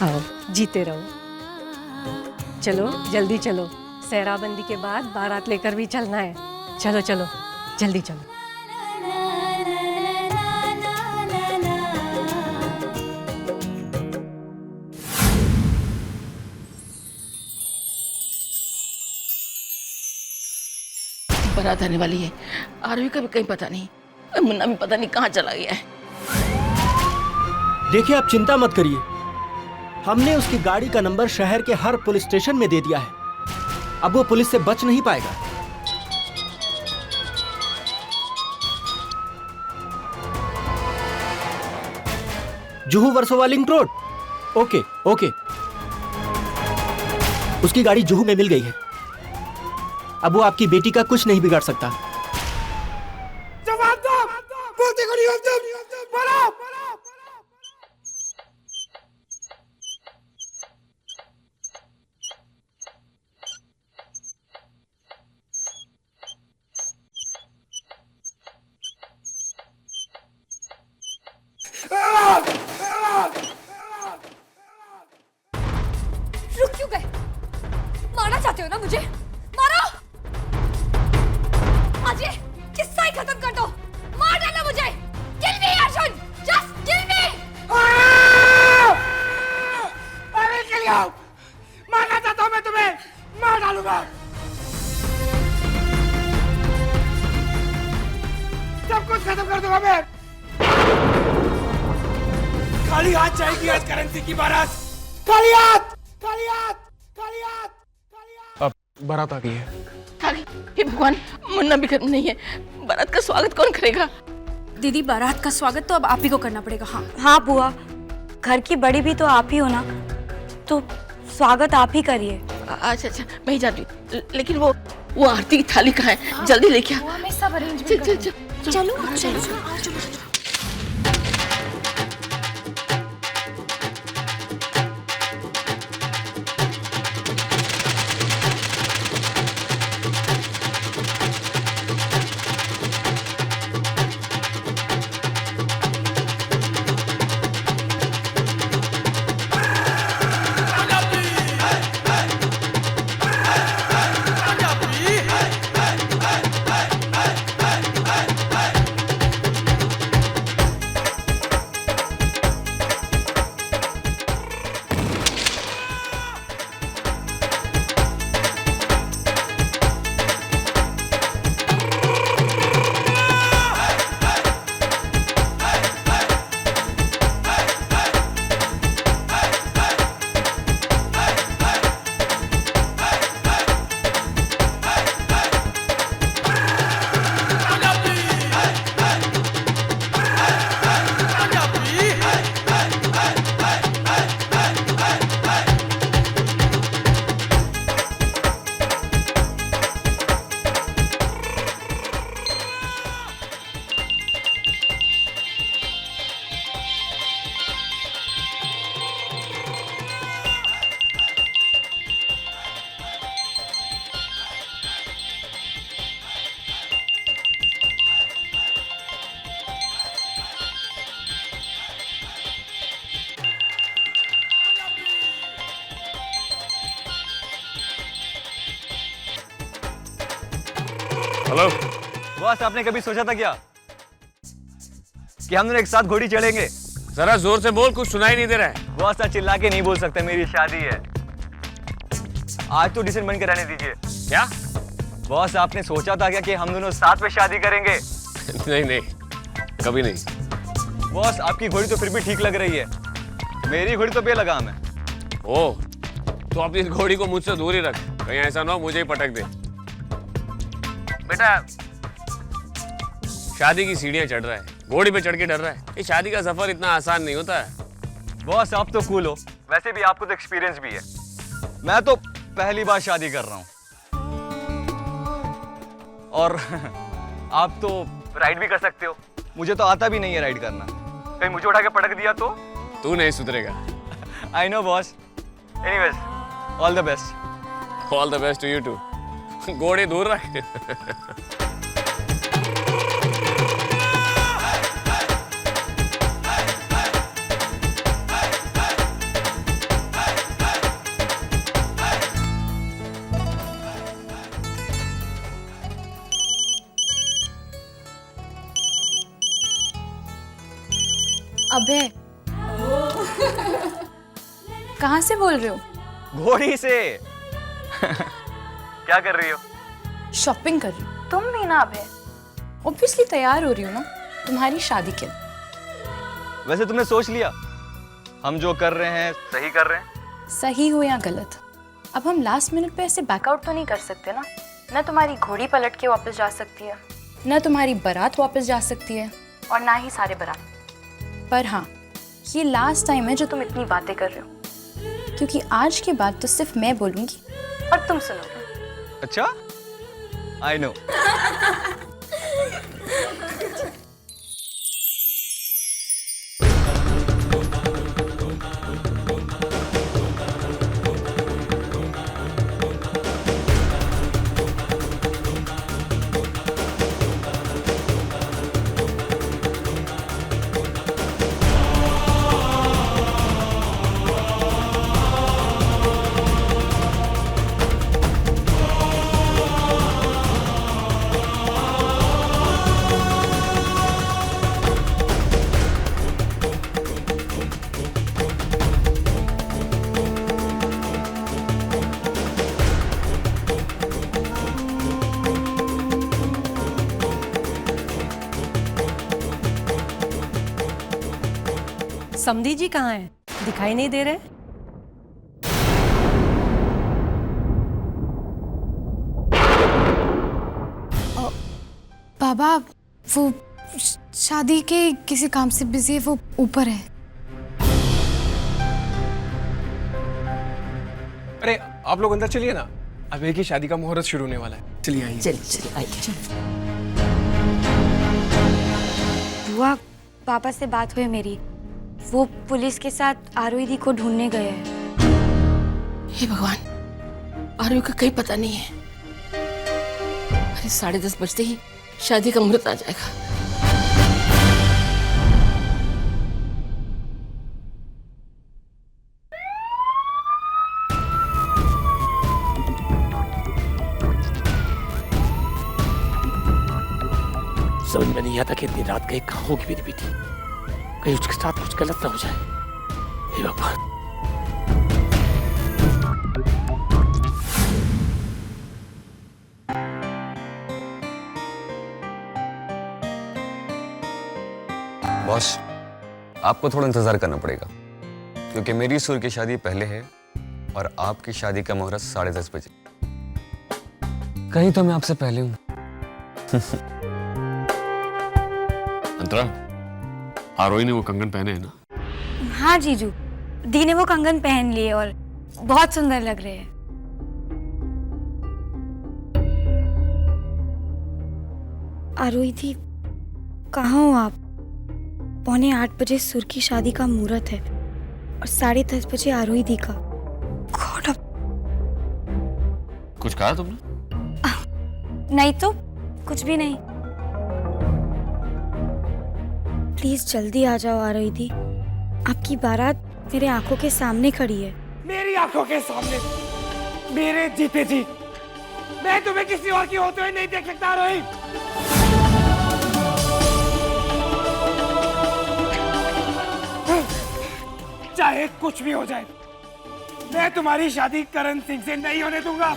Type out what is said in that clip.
आओ, जीते रहो। चलो जल्दी चलो, सेहराबंदी के बाद बारात लेकर भी चलना है। चलो चलो जल्दी चलो। बारात आने वाली है, आरवी का भी कहीं पता नहीं, मुन्ना भी पता नहीं कहाँ चला गया है। देखिए, आप चिंता मत करिए, हमने उसकी गाड़ी का नंबर शहर के हर पुलिस स्टेशन में दे दिया है। अब वो पुलिस से बच नहीं पाएगा। Juhu Versova link road. Okay okay, उसकी गाड़ी जुहू में मिल गई है। अब वो आपकी बेटी का कुछ नहीं बिगाड़ सकता। रुक क्यों गए? मारना चाहते हो ना मुझे? मारो! आज ये किस्सा ही खत्म कर दो। मार डालो मुझे। Kill me, Arjun! Just kill me! अरे चलिए, मारना चाहता हूँ मैं तुम्हें, मार डालूंगा। सब कुछ खत्म कर दूंगा मैं। खाली हाथ जाएगी आज करेंसी की बारात। खाली हाथ, खाली हाथ, खाली हाथ, खाली हाथ। अब बारात आ गई है। आ गई। हे भगवान, मुन्ना भी घर में नहीं है, बारात का स्वागत कौन करेगा? दीदी, बारात का स्वागत तो अब आप ही को करना पड़ेगा। हाँ हाँ बुआ, घर की बड़ी भी तो आप ही हो ना, तो स्वागत आप ही करिए। अच्छा अच्छा, मैं ही जाती हूँ, लेकिन वो आरती की थाली कहाँ है? जल्दी लेके आ। मैं सब अरेंजमेंट चल चल चल, चलो चलो। हेलो बॉस, आपने कभी सोचा था क्या कि हम दोनों एक साथ घोड़ी चढ़ेंगे? जरा जोर से बोल, कुछ सुनाई नहीं दे रहा है। बॉस, आज चिल्ला के नहीं बोल सकते, मेरी शादी है आज, तो डिसीजन बन के रहने दीजिए। क्या बॉस, आपने सोचा था क्या कि हम दोनों साथ में शादी करेंगे? नहीं नहीं, कभी नहीं। बॉस, आपकी घोड़ी तो फिर भी ठीक लग रही है, मेरी घोड़ी तो बेलगाम है। ओ, तो अपनी इस घोड़ी को मुझसे दूर ही रख, कहीं ऐसा ना हो मुझे ही पटक दे। बेटा, शादी की सीढ़ियां चढ़ रहा है, घोड़ी पे चढ़ के डर रहा है। ये शादी का सफर इतना आसान नहीं होता है। बॉस, आप तो कूल हो, वैसे भी आपको तो एक्सपीरियंस भी है, मैं तो पहली बार शादी कर रहा हूँ। और आप तो राइड भी कर सकते हो, मुझे तो आता भी नहीं है राइड करना, कहीं मुझे उठा के पटक दिया तो? तू नहीं सुधरेगा। I know boss. Anyways, all the best. All the best to you too. घोड़े दूर रख। अबे कहाँ से बोल रहे हो? घोड़ी से। क्या कर रही हो? शॉपिंग कर रही हूँ। तुम भी ना अबे? ऑब्वियसली तैयार हो रही हो ना तुम्हारी शादी के लिए। वैसे तुमने सोच लिया हम जो कर रहे हैं सही कर रहे हैं? सही हो या गलत, अब हम लास्ट मिनट पे ऐसे बैकआउट तो नहीं कर सकते ना। न तुम्हारी घोड़ी पलट के वापस जा सकती है, न तुम्हारी बारात वापस जा सकती है, और ना ही सारे बारात। पर हाँ, ये लास्ट टाइम है जो तुम इतनी बातें कर रहे हो, क्योंकि आज के बाद तो सिर्फ मैं बोलूंगी और तुम सुनोगे। अच्छा, आई नो। समधी जी कहाँ हैं? दिखाई नहीं दे रहे। बाबा वो शादी के किसी काम से बिजी है, वो ऊपर है। अरे आप लोग अंदर चलिए ना, अबे की शादी का मुहूर्त शुरू होने वाला है। चलिए आइए। चलिए आइए। बुआ, पापा से बात हुई मेरी, वो पुलिस के साथ आरोही दी को ढूंढने गए हैं। हे भगवान, आरोही का कहीं पता नहीं है। अरे 10:30 बजते ही शादी का मुहूर्त आ जाएगा। समझ में नहीं आता कि इतनी रात कहीं कहाँ होगी मेरी बेटी, कहीं उसके साथ कुछ गलत ना हो जाए। हे भगवान। बॉस, आपको थोड़ा इंतजार करना पड़ेगा, क्योंकि मेरी सूर की शादी पहले है और आपकी शादी का मुहूर्त 10:30 बजे। कहीं तो मैं आपसे पहले हूं। अंतरा, आरोही ने वो कंगन पहने हैं ना? हाँ जीजू, दी ने वो कंगन पहन लिए और बहुत सुंदर लग रहे हैं। आरोही दी, कहाँ हो आप? 7:45 बजे सुर की शादी का मुहूर्त है और 10:30 बजे आरोही दी का। गॉड, अब कुछ कहा तुमने? नहीं तो कुछ भी नहीं। प्लीज जल्दी आ जाओ आरोही दी, आपकी बारात मेरे आंखों के सामने खड़ी है। मेरी आंखों के सामने? मेरे जीते जी मैं तुम्हें किसी और की होते हुए नहीं देख सकता रोहित। चाहे कुछ भी हो जाए, मैं तुम्हारी शादी करण सिंह से नहीं होने दूंगा।